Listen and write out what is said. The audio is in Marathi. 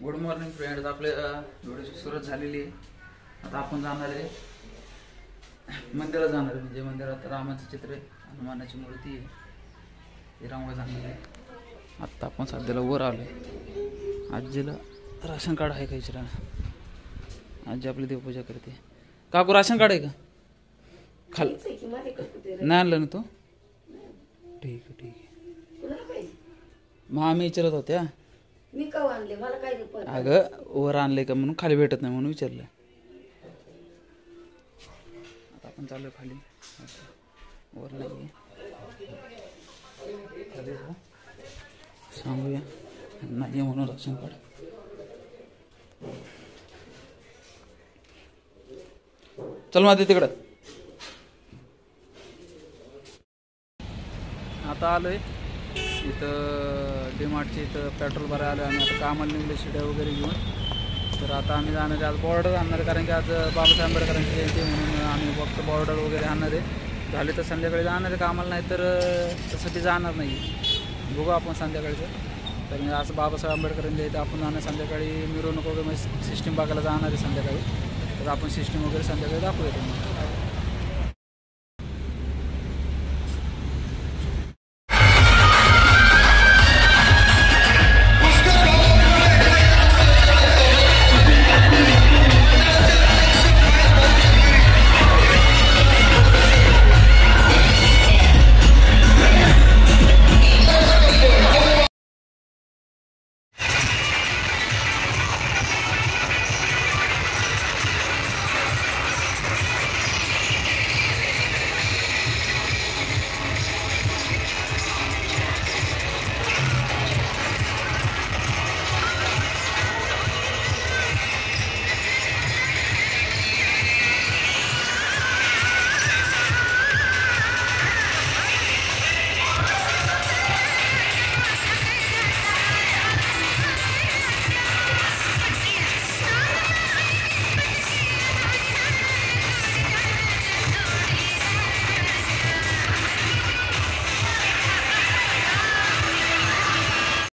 Good morning friends. आपल्या व्हिडिओची सुरुवात झालेली आहे. आता आपण जाणार आहे मंदिरात जाणार आहे. म्हणजे मंदिरात रामाचं चित्र आहे, हनुमानाची मूर्ती आहे, ते रांगोळी जाणार आहे. आत्ता आपण सध्याला वर आलो आहे. आजीला राशन कार्ड आहे का विचारा. आजी आपली देवपूजा करते. काकू राशन कार्ड आहे का? खाल नाही आणलं ना तू? ठीक आहे ठीक आहे. मग आम्ही विचारत होत्या मी का आणले मला काय अगं वर आणले का म्हणून, खाली भेटत नाही म्हणून विचारलं. आता आपण चालू खाली, वर नाही खाली जाऊ सांगूया नाही म्हणून राशन कार्ड. चल माझे तिकडं. आता आलोय इथं डीमार्टची, इथं पेट्रोल भरायला आलो आम्ही. आता कामाला निघले शिड्या वगैरे घेऊन. तर आता आम्ही जाणार आहे, आज बॉर्डर आणणार आहे, कारण की आज बाबासाहेब आंबेडकरांची जयंती म्हणून आम्ही फक्त बॉर्डर वगैरे आणणार आहे. झाले तर संध्याकाळी जाणार आहे कामाला, नाही तर तसं ती जाणार नाही. बघू आपण संध्याकाळचं. तर आज बाबासाहेब आंबेडकरांची जयंती आपण जाणार संध्याकाळी. मिरवणूक वगैरे सिस्टीम बघायला जाणार आहे संध्याकाळी. तर आपण सिस्टीम वगैरे संध्याकाळी दाखवूया तुम्हाला.